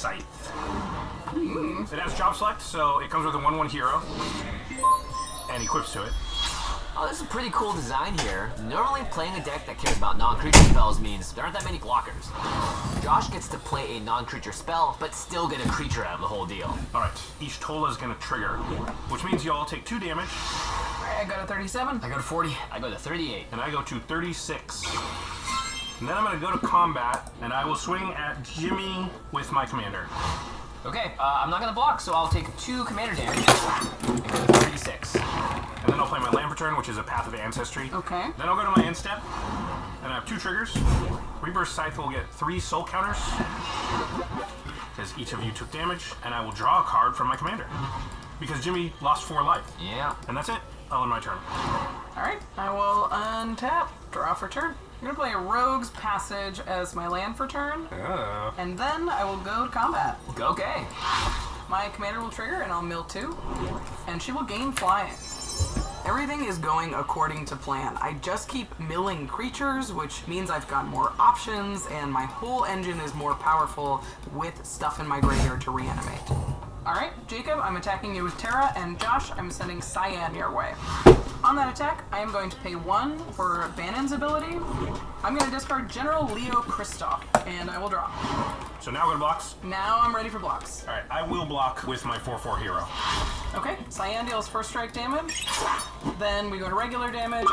Scythe. It has job select, so it comes with a 1/1 hero and equips to it. Oh, this is a pretty cool design here. Normally playing a deck that cares about non-creature spells means there aren't that many blockers. Josh gets to play a non-creature spell, but still get a creature out of the whole deal. Alright, each Tola is going to trigger, which means you all take 2 damage. I go to 37. I go to 40. I go to 38. And I go to 36. And then I'm going to go to combat, and I will swing at Jimmy with my commander. Okay, I'm not going to block, so I'll take 2 commander damage and go to 36. And then I'll play my land return, which is a Path of Ancestry. Okay. Then I'll go to my end step, and I have 2 triggers. Reverse Scythe will get 3 soul counters, because each of you took damage, and I will draw a card from my commander, because Jimmy lost 4 life. Yeah. And that's it. I'll end my turn. Alright, I will untap, draw for turn. I'm going to play a Rogue's Passage as my land for turn, and then I will go to combat. Okay. My commander will trigger, and I'll mill 2, and she will gain flying. Everything is going according to plan. I just keep milling creatures, which means I've got more options, and my whole engine is more powerful with stuff in my graveyard to reanimate. Alright, Jacob, I'm attacking you with Terra, and Josh, I'm sending Cyan your way. On that attack, I am going to pay 1 for Bannon's ability. I'm going to discard General Leo Kristoff, and I will draw. So now go to blocks. Now I'm ready for blocks. Alright, I will block with my 4/4 hero. Okay, Cyan deals first strike damage. Then we go to regular damage,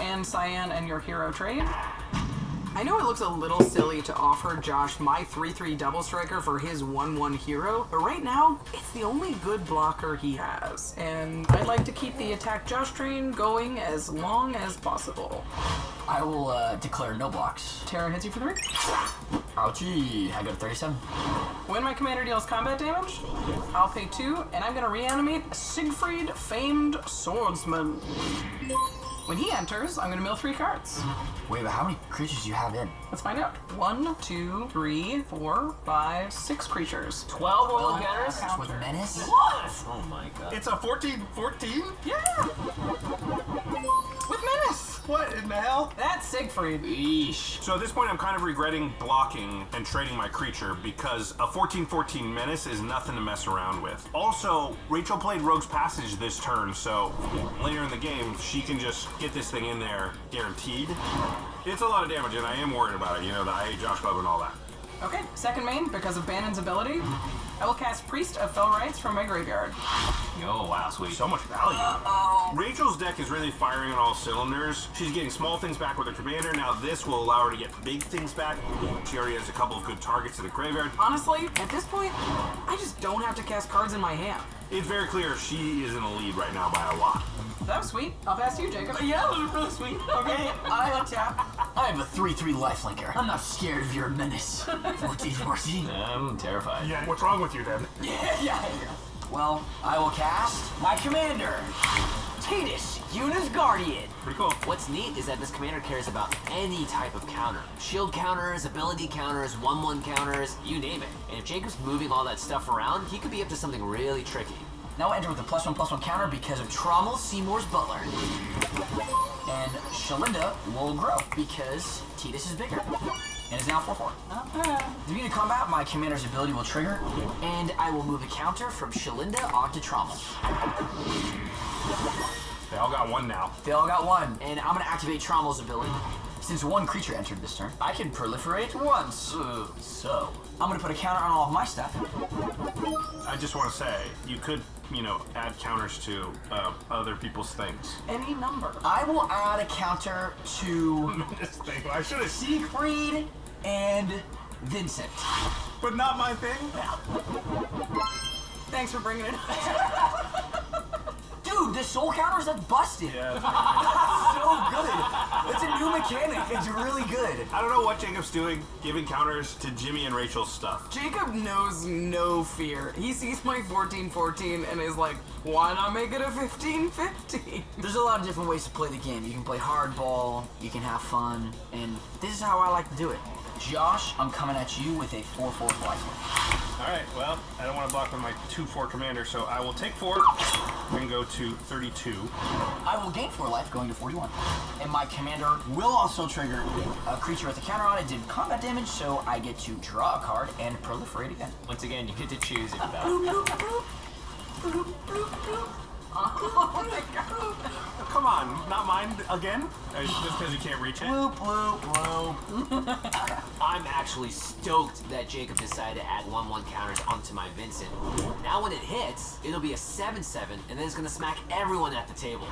and Cyan and your hero trade. I know it looks a little silly to offer Josh my 3/3 double striker for his 1/1 hero, but right now, it's the only good blocker he has. And I'd like to keep the attack Josh train going as long as possible. I will declare no blocks. Terra hits you for 3. Ouchie. I go to 37. When my commander deals combat damage, I'll pay 2, and I'm going to reanimate Siegfried, Famed Swordsman. When he enters, I'm going to mill 3 cards. Wait, but how many creatures do you have in? Let's find out. 1, 2, 3, 4, 5, 6 creatures. 12 oil counters? With menace? What? Oh my god. It's a 14/14? Yeah! With menace! What in the hell? That's Siegfried. Eesh. So at this point, I'm kind of regretting blocking and trading my creature because a 14/14 menace is nothing to mess around with. Also, Rachel played Rogue's Passage this turn, so later in the game, she can just get this thing in there guaranteed. It's a lot of damage, and I am worried about it, you know, the IA Josh Club and all that. Okay, second main, because of Bannon's ability, I will cast Priest of Fell Rites from my graveyard. Oh, wow, sweet. So much value. Rachel's deck is really firing on all cylinders. She's getting small things back with her commander. Now this will allow her to get big things back. She already has a couple of good targets in the graveyard. Honestly, at this point, I just don't have to cast cards in my hand. It's very clear she is in the lead right now by a lot. That was sweet. I'll pass to you, Jacob. Yeah, that was really sweet. Okay, I untap. I have a 3/3 lifelinker. I'm not scared of your menace. 14/14. I'm terrified. Yeah, what's wrong with you then? Yeah. Well, I will cast my commander, Tidus, Yuna's Guardian. Pretty cool. What's neat is that this commander cares about any type of counter. Shield counters, ability counters, 1/1 counters, you name it. And if Jacob's moving all that stuff around, he could be up to something really tricky. Now enter with a +1/+1 counter because of Trommel Seymour's Butler. And Shalinda will grow because Tidus is bigger. And is now 4/4. At the beginning of combat, my commander's ability will trigger, and I will move a counter from Shalinda onto Trommel. They all got 1 now. They all got 1, and I'm gonna activate Trommel's ability. Since 1 creature entered this turn, I can proliferate once. So, I'm gonna put a counter on all of my stuff. I just want to say, you could, you know, add counters to other people's things. Any number. I will add a counter to This thing, I should have seen. Siegfried and Vincent. But not my thing? Thanks for bringing it up. Dude, the soul counters are busted. Yeah. So good. It's a new mechanic. It's really good. I don't know what Jacob's doing, giving counters to Jimmy and Rachel's stuff. Jacob knows no fear. He sees my 14/14 and is like, why not make it a 15/15? There's a lot of different ways to play the game. You can play hardball, you can have fun, and this is how I like to do it. Josh, I'm coming at you with a 4/4 lifelink. Alright, well, I don't want to block with my 2/4 commander, so I will take 4 and go to 32. I will gain 4 life, going to 41. And my commander will also trigger a creature with a counter on it, did combat damage, so I get to draw a card and proliferate again. Once again, you get to choose if Oh my god. Come on, not mine again? Just because you can't reach it? Bloop, bloop, bloop. I'm actually stoked that Jacob decided to add 1/1 counters onto my Vincent. Now when it hits, it'll be a 7/7, and then it's gonna smack everyone at the table.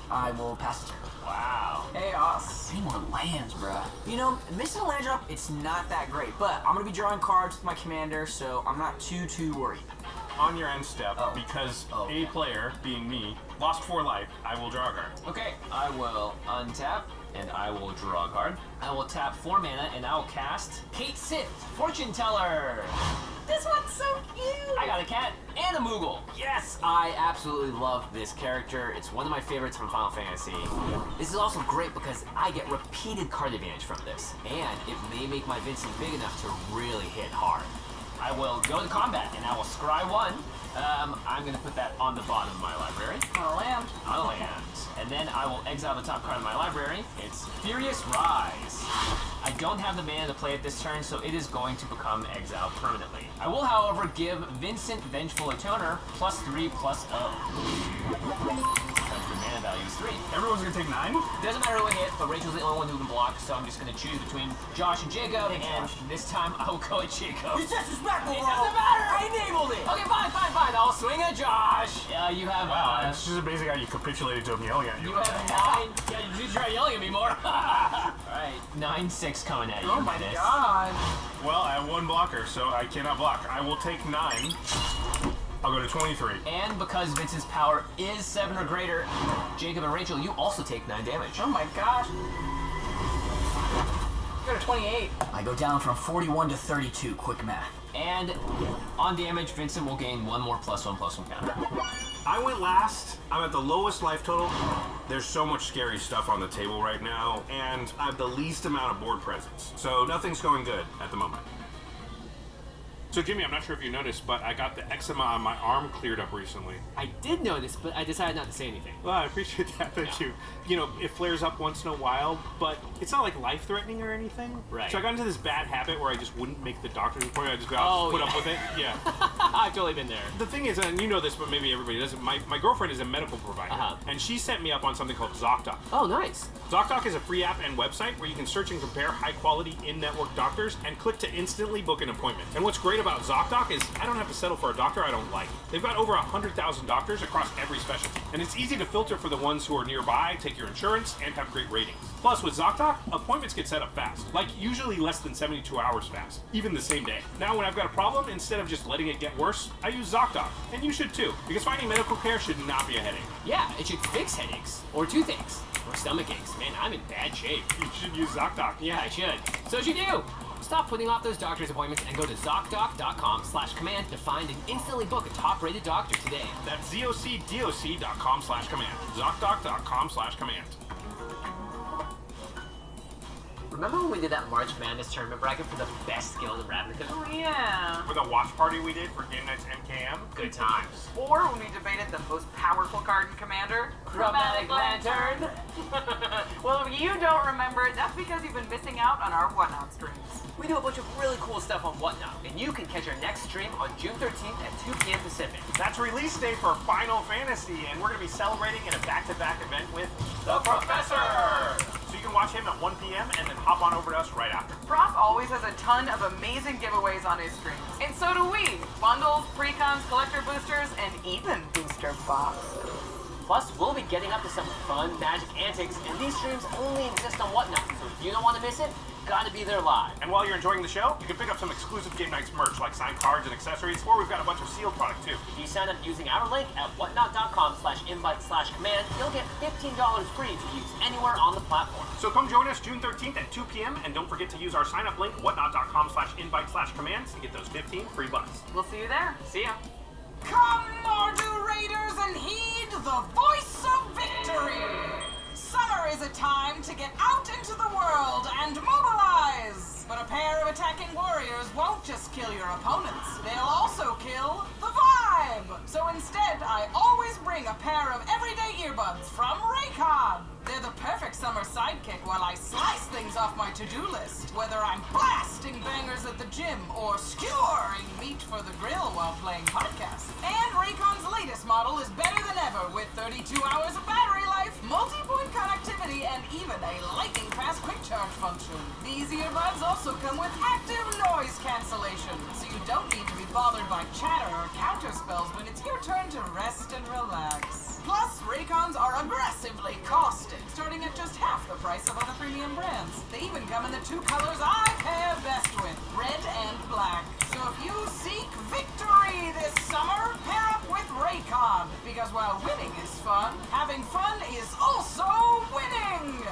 I will pass the turn. Wow. Chaos. Any more lands, bruh. You know, missing a land drop, it's not that great, but I'm gonna be drawing cards with my commander, so I'm not too worried. On your end step, because a player, being me, lost 4 life, I will draw a card. Okay, I will untap, and I will draw a card. I will tap 4 mana, and I will cast Kate Sith, Fortune Teller. This one's so cute. I got a cat and a Moogle. Yes, I absolutely love this character. It's one of my favorites from Final Fantasy. This is also great because I get repeated card advantage from this, and it may make my Vincent big enough to really hit hard. I will go to combat, and I will scry 1. I'm going to put that on the bottom of my library. On a land. On a land. And then I will exile the top card of my library. It's Furious Rise. I don't have the mana to play it this turn, so it is going to become exiled permanently. I will, however, give Vincent Vengeful Atoner +3/+0. Because the mana value is 3. Everyone's gonna take 9? Doesn't matter who I hit, but Rachel's the only one who can block, so I'm just going to choose between Josh and Jacob, and this time I will go at Jacob. It's disrespectful, It bro. doesn't matter! I enabled it! Okay, fine. I'll swing at Josh. You have... Wow, it's just amazing how you capitulated to him yelling at you. You have 9. Yeah, you try yelling at me more. Alright, 9/6 coming at you. Oh my Menace. god. Well, I have 1 blocker, so I cannot block. I will take 9. I'll go to 23. And because Vince's power is 7 or greater, Jacob and Rachel, you also take 9 damage. Oh my gosh. Go to 28. I go down from 41 to 32, quick math. And on damage, Vincent will gain 1 more +1/+1 counter. I went last. I'm at the lowest life total. There's so much scary stuff on the table right now, and I have the least amount of board presence. So nothing's going good at the moment. So Jimmy, I'm not sure if you noticed, but I got the eczema on my arm cleared up recently. I did notice, but I decided not to say anything. Well, I appreciate that. Thank you. You know, it flares up once in a while, but it's not like life-threatening or anything. Right. So I got into this bad habit where I just wouldn't make the doctor's appointment. I just go Oh, put yeah. up with it. Yeah. I've totally been there. The thing is, and you know this, but maybe everybody doesn't, my girlfriend is a medical provider, and she set me up on something called ZocDoc. Oh, nice. ZocDoc is a free app and website where you can search and compare high-quality in-network doctors and click to instantly book an appointment. And what's great about ZocDoc is I don't have to settle for a doctor I don't like. They've got over 100,000 doctors across every specialty, and it's easy to filter for the ones who are nearby, take your insurance, and have great ratings. Plus, with ZocDoc, appointments get set up fast, like usually less than 72 hours fast, even the same day. Now, when I've got a problem, instead of just letting it get worse, I use ZocDoc, and you should too, because finding medical care should not be a headache. Yeah, it should fix headaches, or toothaches, or stomach aches. Man, I'm in bad shape. You should use ZocDoc. Yeah, I should. So should you. Stop putting off those doctor's appointments and go to ZocDoc.com/command to find and instantly book a top-rated doctor today. That's ZocDoc.com/command. ZocDoc.com/command. Remember when we did that March Madness tournament bracket for the best skill in Ravnica? Oh yeah. For the watch party we did for Game Night's MKM. Good times. Or when we debated the most powerful card in Commander, Chromatic Lantern. Well, if you don't remember, that's because you've been missing out on our Whatnot streams. We do a bunch of really cool stuff on Whatnot, and you can catch our next stream on June 13th at 2 p.m. Pacific. That's release day for Final Fantasy, and we're going to be celebrating in a back-to-back event with the Professor! So you can watch him at 1 p.m. and then hop on over to us right after. Prof always has a ton of amazing giveaways on his streams. And so do we. Bundles, precons, collector boosters, and even booster boxes. Plus, we'll be getting up to some fun Magic antics, and these streams only exist on Whatnot, so if you don't want to miss it, gotta be there live. And while you're enjoying the show, you can pick up some exclusive Game Nights merch like signed cards and accessories, or we've got a bunch of sealed product too. If you sign up using our link at whatnot.com/invite/command, you'll get $15 free to use anywhere on the platform. So come join us June 13th at 2 p.m. and don't forget to use our sign-up link, whatnot.com/invite/commands to get those 15 free bucks. We'll see you there. See ya. Come, Mordu Raiders, and heed the voice of victory! Summer is a time to get out into the world and mobilize rise! But a pair of attacking warriors won't just kill your opponents, they'll also kill the vibe! So instead, I always bring a pair of everyday earbuds from Raycon! They're the perfect summer sidekick while I slice things off my to-do list, whether I'm blasting bangers at the gym or skewering meat for the grill while playing podcasts. And Raycon's latest model is better than ever with 32 hours of battery life, multi-point connectivity, and even a lightning-fast quick charge function. These earbuds also come with active noise cancellation, so you don't need to be bothered by chatter or counterspells when it's your turn to rest and relax. Plus, Raycons are aggressively costed, starting at just half the price of other premium brands. They even come in the two colors I pair best with, red and black. So if you seek victory this summer, pair up with Raycon. Because while winning is fun, having fun is also winning!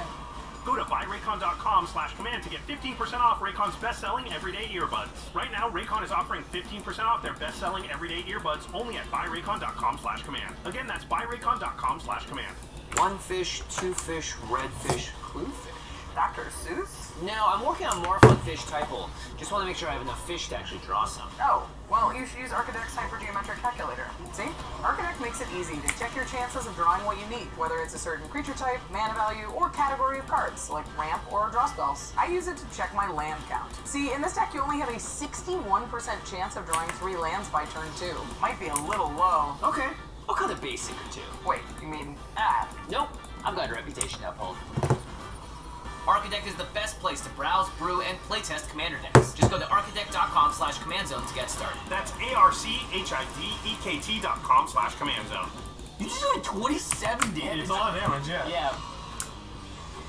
Go to buyraycon.com/command to get 15% off Raycon's best-selling everyday earbuds. Right now, Raycon is offering 15% off their best-selling everyday earbuds only at buyraycon.com/command. Again, that's buyraycon.com/command. One fish, two fish, red fish, clue fish. Dr. Seuss? No, I'm working on more fun fish typal. Just want to make sure I have enough fish to actually draw some. Oh, well, you should use Architect's Hypergeometric Calculator. See? Architect makes it easy to check your chances of drawing what you need, whether it's a certain creature type, mana value, or category of cards, like ramp or draw spells. I use it to check my land count. See, in this deck you only have a 61% chance of drawing 3 lands by turn 2. Might be a little low. Okay, I'll cut a basic or two. Wait, you mean add? Nope, I've got a reputation to uphold. Architect is the best place to browse, brew, and playtest commander decks. Just go to architect.com/command zone to get started. That's architect.com/command zone. You just did 27 damage. It's a lot of damage, yeah. Yeah.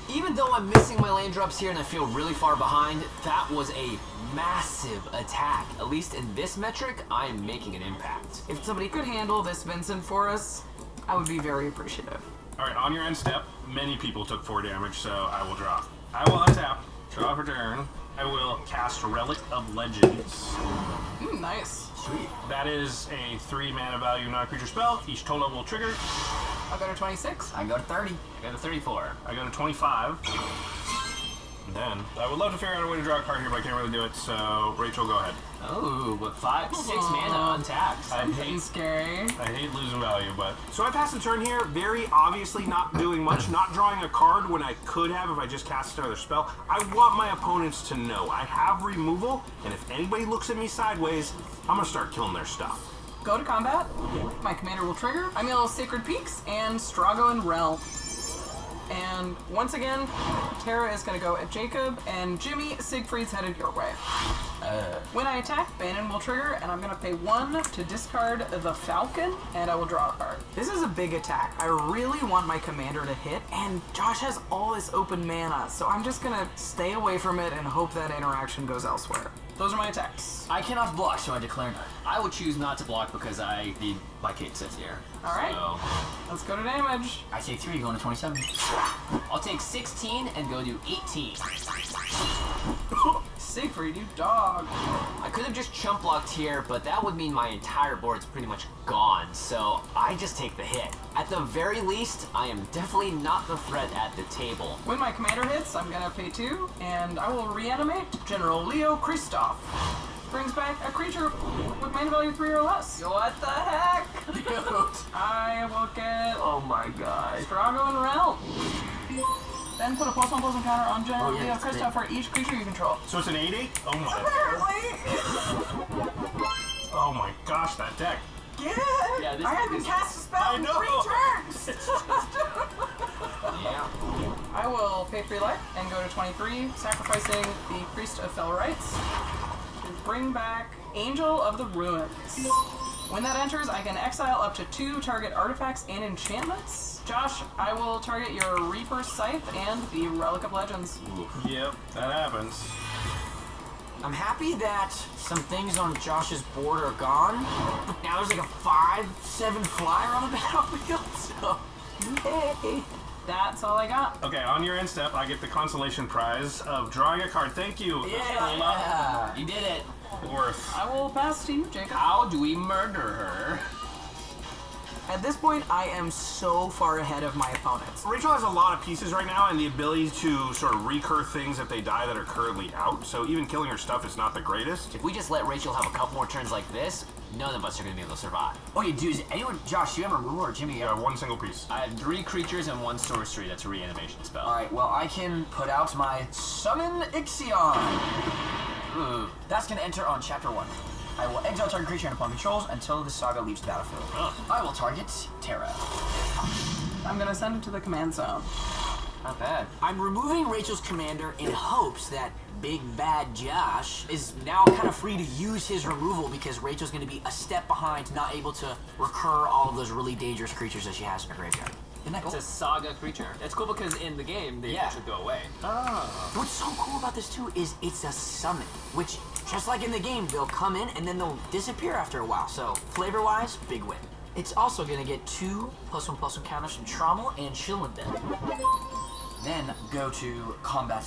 Even though I'm missing my land drops here and I feel really far behind, that was a massive attack. At least in this metric, I'm making an impact. If somebody could handle this Vincent for us, I would be very appreciative. Alright, on your end step, many people took 4 damage, so I will draw. I will untap, draw for turn. I will cast Relic of Legends. Nice. Sweet. That is a 3 mana value non-creature spell. Each total will trigger. I'll go to 26. I go to 30. I got a 34. I go to 25. And then, I would love to figure out a way to draw a card here, but I can't really do it, so Rachel, go ahead. Oh, but 6 mana untapped. I Something hate scary. losing value, but... So I pass the turn here, very obviously not doing much, not drawing a card when I could have if I just cast another spell. I want my opponents to know I have removal, and if anybody looks at me sideways, I'm gonna start killing their stuff. Go to combat. My commander will trigger. I mill Sacred Peaks and Strago and Realm. And once again, Tara is going to go at Jacob, and Jimmy, Siegfried's headed your way. When I attack, Bannon will trigger, and I'm going to pay 1 to discard the Falcon, and I will draw a card. This is a big attack. I really want my commander to hit, and Josh has all this open mana, so I'm just going to stay away from it and hope that interaction goes elsewhere. Those are my attacks. I cannot block, so I declare none. I would choose not to block because I need my Kate Sith here. All right. So, Let's go to damage. I take 3, going to 27. I'll take 16 and go to 18. Siegfried, you dog. I could have just chump blocked here, but that would mean my entire board's pretty much gone, so I just take the hit. At the very least, I am definitely not the threat at the table. When my commander hits, I'm gonna pay 2, and I will reanimate General Leo Christoph. Brings back a creature with mana value 3 or less. What the heck? I will get Oh my god. Strago and Realm. Then put a +1/+1 counter on General yeah, Leo that's Christoph for each creature you control. So it's an 8/8? Oh my. Apparently. Oh my gosh, that deck. Get it? Yeah, this I haven't is- cast a spell I in know. 3 turns. Yeah. I will pay 3 life and go to 23, sacrificing the Priest of Fell Rites to bring back Angel of the Ruins. When that enters, I can exile up to 2 target artifacts and enchantments. Josh, I will target your Reaper Scythe and the Relic of Legends. Yep, that happens. I'm happy that some things on Josh's board are gone, but now there's like a 5/7 flyer on the battlefield, so yay. That's all I got. Okay, on your end step, I get the consolation prize of drawing a card. Thank you. Yeah. You did it. Worth. I will pass to you, Jacob. How do we murder her? At this point, I am so far ahead of my opponents. Rachel has a lot of pieces right now and the ability to sort of recur things if they die that are currently out, so even killing her stuff is not the greatest. If we just let Rachel have a couple more turns like this, none of us are going to be able to survive. Okay, dude, is anyone, Josh, do you have a removal or Jimmy? Yeah, one single piece. I have 3 creatures and 1 sorcery. That's a reanimation spell. Alright, well, I can put out my Summon Ixion. That's going to enter on Chapter 1. I will exile target creature and upon controls until the saga leaves the battlefield. I will target Terra. I'm gonna send it to the command zone. Not bad. I'm removing Rachel's commander in hopes that Big Bad Josh is now kind of free to use his removal because Rachel's going to be a step behind, not able to recur all of those really dangerous creatures that she has in her graveyard. Isn't that cool? It's a saga creature. It's cool because in the game, they Yeah. actually go away. What's so cool about this too is it's a summon, which just like in the game, they'll come in and then they'll disappear after a while. So flavor-wise, big win. It's also gonna get 2 +1/+1 counters from Trommel and Schillenden. Then go to combat,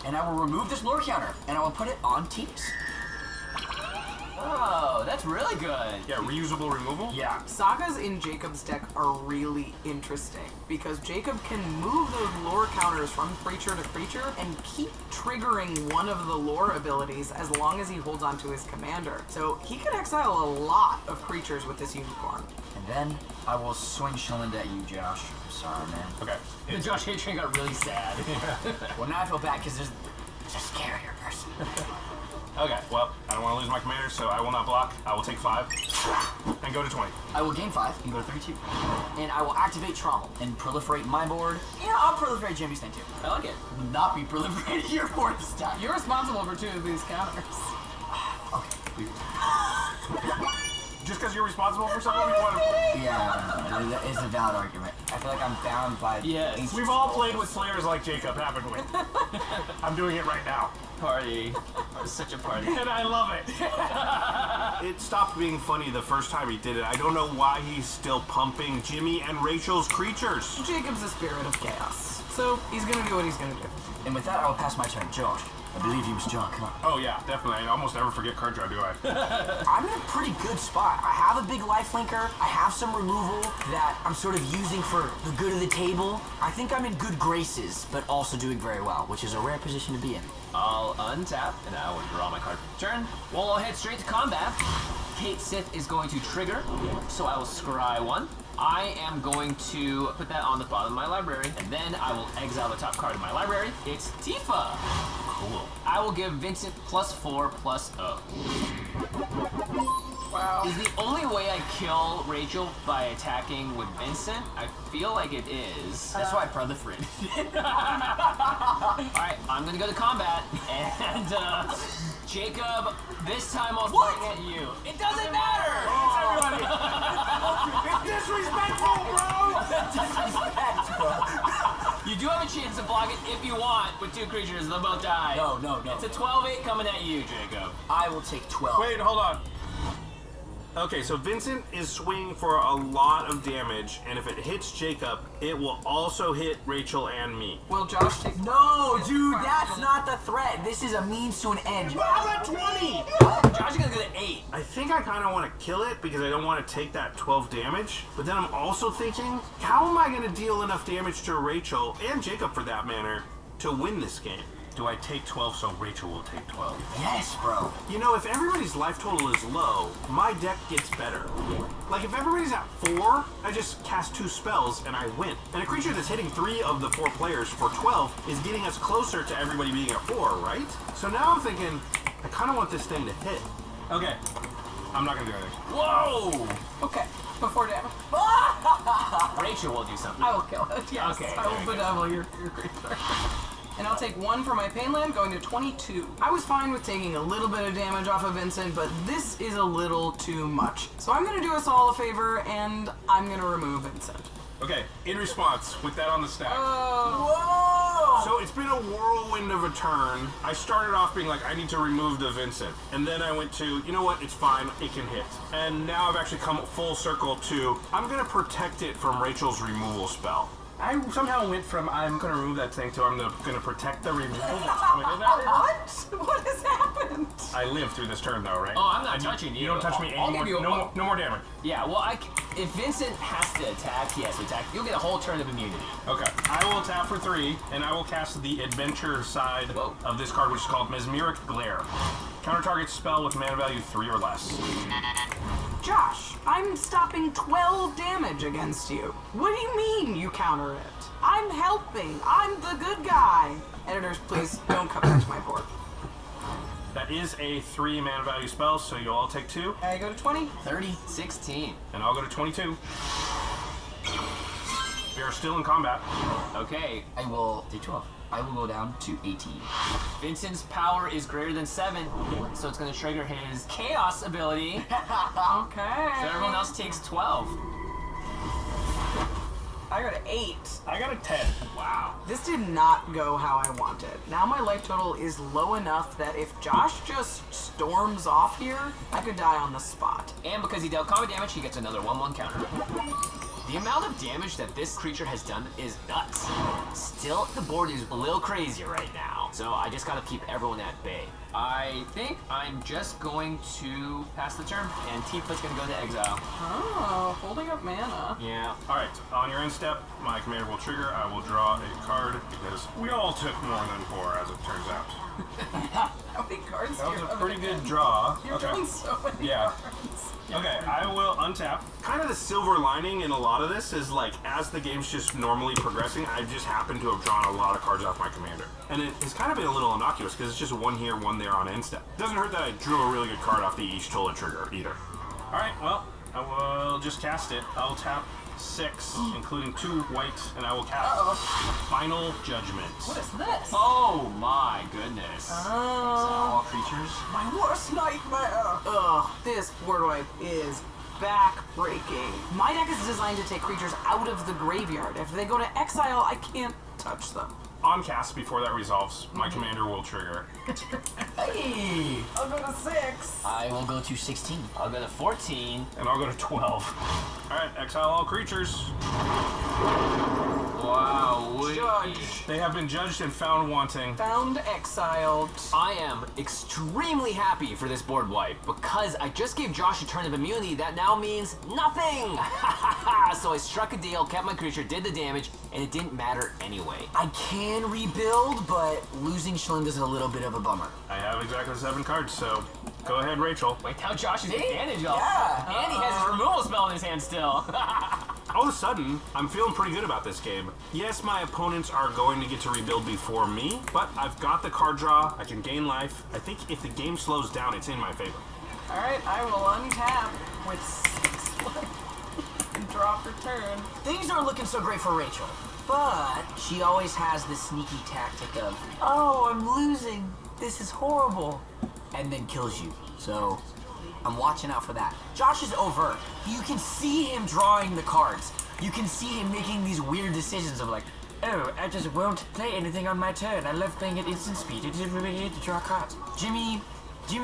and I will remove this lore counter, and I will put it on Titus. Oh, that's really good. Yeah, reusable removal? Yeah. Sagas in Jacob's deck are really interesting because Jacob can move those lore counters from creature to creature and keep triggering one of the lore abilities as long as he holds onto his commander. So he could exile a lot of creatures with this unicorn. And then I will swing Schillenden at you, Josh. I'm sorry, man. Okay. The Josh Hatred got really sad. Well, now I feel bad because there's a scarier person. Okay, well, I don't want to lose my commander, so I will not block. I will take 5 and go to 20. I will gain 5 and go to 32. And I will activate Trommel and proliferate my board. Yeah, I'll proliferate Jimmy's thing too. I like it. Will not be proliferating your board this time. You're responsible for 2 of these counters. Okay. Just because you're responsible for something, you want to... Yeah, that is a valid argument. I feel like I'm bound by... Yes. We've all played with players like Jacob, haven't we? I'm doing it right now. Party. It's such a party. And I love it. It stopped being funny the first time he did it. I don't know why he's still pumping Jimmy and Rachel's creatures. Jacob's a spirit of chaos, so he's gonna do what he's gonna do. And with that, I will pass my turn. Josh, I believe you was John. Come on. Oh yeah, definitely. I almost never forget card draw, do I? I'm in a pretty good spot. I have a big lifelinker. I have some removal that I'm sort of using for the good of the table. I think I'm in good graces, but also doing very well, which is a rare position to be in. I'll untap, and I will draw my card for the turn. Well, I'll head straight to combat. Kate Sith is going to trigger, so I will scry 1. I am going to put that on the bottom of my library, and then I will exile the top card of my library. It's Tifa. Cool. I will give Vincent +4/+0. Wow. Is the only way I kill Rachel by attacking with Vincent? I feel like it is. That's why I proliferate. Alright, I'm gonna go to combat, and Jacob, this time I'll swing at you. It doesn't matter! It's disrespectful, bro! You do have a chance to block it if you want with 2 creatures, they'll both die. No. It's a 12-8 coming at you, Jacob. I will take 12. Wait, hold on. Okay, so Vincent is swinging for a lot of damage, and if it hits Jacob, it will also hit Rachel and me. Will Josh take... No, dude, that's not the threat. This is a means to an end. I'm at 20! Josh is gonna go to 8. I think I kind of want to kill it because I don't want to take that 12 damage. But then I'm also thinking, how am I going to deal enough damage to Rachel, and Jacob for that matter, to win this game? Do I take 12 so Rachel will take 12? Yes, bro. You know, if everybody's life total is low, my deck gets better. Like, if everybody's at 4, I just cast 2 spells and I win. And a creature that's hitting 3 of the 4 players for 12 is getting us closer to everybody being at 4, right? So now I'm thinking, I kind of want this thing to hit. Okay. I'm not going to do anything. Whoa! Okay, before damage. Rachel will do something. I will kill it, yes. Okay, I will bedevil your creature. And I'll take 1 for my pain land, going to 22. I was fine with taking a little bit of damage off of Vincent, but this is a little too much. So I'm going to do us all a favor, and I'm going to remove Vincent. Okay, in response, with that on the stack. Whoa! So it's been a whirlwind of a turn. I started off being like, I need to remove the Vincent. And then I went to, you know what, it's fine, it can hit. And now I've actually come full circle to, I'm gonna protect it from Rachel's removal spell. I somehow went from I'm gonna remove that thing to I'm gonna protect the removal that's coming in that. What? What has happened? I live through this turn though, right? Oh, I'm not touching you. You don't touch me I'll anymore. give you No more damage. Yeah, well, if Vincent has to attack, he has to attack. You'll get a whole turn of immunity. Okay. I will tap for 3, and I will cast the adventure side of this card, which is called Mesmeric Glare. Counter target spell with mana value 3 or less. Josh, I'm stopping 12 damage against you. What do you mean you counter it? I'm helping. I'm the good guy. Editors, please don't come back to my board. That is a 3 mana value spell, so you'll all take 2, I go to 20. 30, 16. and I'll go to 22. We are still in combat. Okay, I will take 12. I will go down to 18. Vincent's power is greater than 7, so it's going to trigger his Chaos ability. Okay. So everyone else takes 12. I got an 8. I got a 10. Wow. This did not go how I wanted. Now my life total is low enough that if Josh just storms off here, I could die on the spot. And because he dealt combat damage, he gets another 1/1 counter. The amount of damage that this creature has done is nuts. Still, the board is a little crazy right now, so I just gotta keep everyone at bay. I think I'm just going to pass the turn, and Tifa's gonna go to exile. Oh, holding up mana. Yeah. Alright, on your end step, my commander will trigger. I will draw a card, because we all took more than 4, as it turns out. How many cards That do was you a have pretty again? good draw. You're drawing so many Yeah. cards. Okay, I will untap. Kind of the silver lining in a lot of this is like, as the game's just normally progressing, I just happen to have drawn a lot of cards off my commander. And it's kind of been a little innocuous because it's just 1 here, 1 there on end step. Doesn't hurt that I drew a really good card off the Ishtola trigger either. Alright, well, I will just cast it. I'll tap 6, including 2 white, and I will cast Final Judgment. What is this? Oh my goodness. All creatures. My worst nightmare. Ugh, this board wipe is back-breaking. My deck is designed to take creatures out of the graveyard. If they go to exile, I can't touch them. On cast, before that resolves, my commander will trigger. Hey! I'll go to 6. I will go to 16. I'll go to 14. And I'll go to 12. Alright, exile all creatures. Wow. Judge. They have been judged and found wanting. Found exiled. I am extremely happy for this board wipe because I just gave Josh a turn of immunity that now means nothing. So I struck a deal, kept my creature, did the damage, and it didn't matter anyway. I can rebuild, but losing Shalinda's a little bit of a bummer. I have exactly 7 cards, so go ahead, Rachel. Wait, now Josh is advantage of. Yeah. And he has his removal spell in his hand still. All of a sudden, I'm feeling pretty good about this game. Yes, my opponents are going to get to rebuild before me, but I've got the card draw, I can gain life. I think if the game slows down, it's in my favor. Alright, I will untap with 6 life and drop her turn. Things aren't looking so great for Rachel, but she always has this sneaky tactic of, oh, I'm losing. This is horrible. And then kills you. So I'm watching out for that. Josh is overt. You can see him drawing the cards. You can see him making these weird decisions of like, oh, I just won't play anything on my turn. I love playing at instant speed. It's really hate to draw cards. Jimmy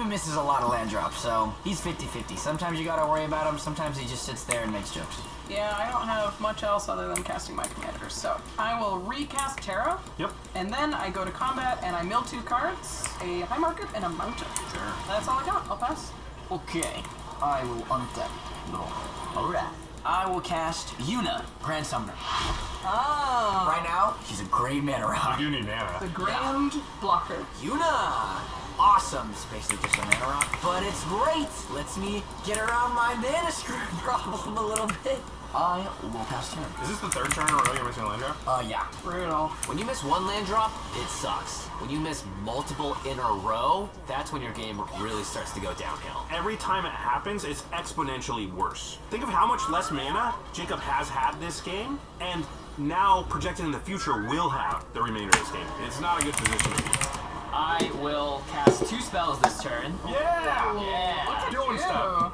misses a lot of land drops, so he's 50-50. Sometimes you gotta worry about him. Sometimes he just sits there and makes jokes. Yeah, I don't have much else other than casting my commanders, so I will recast Terra. Yep. And then I go to combat and I mill 2 cards, a High Market and a Mountain. Sure. That's all I got. I'll pass. Okay, I will untap. No. Alright. I will cast Yuna, Grand Summoner. Oh. Right now, she's a great mana I rock. do need mana. The Grand Blocker. Yuna! Awesome. It's basically just a mana rock, but it's great. Lets me get around my mana screw problem a little bit. I will pass turn. Is this the 3rd turn in a row you're missing a land drop? Yeah. Brutal. When you miss 1 land drop, it sucks. When you miss multiple in a row, that's when your game really starts to go downhill. Every time it happens, it's exponentially worse. Think of how much less mana Jacob has had this game, and now projected in the future will have the remainder of this game. It's not a good position to be. I will cast 2 spells this turn. Yeah! Yeah. Doing stuff.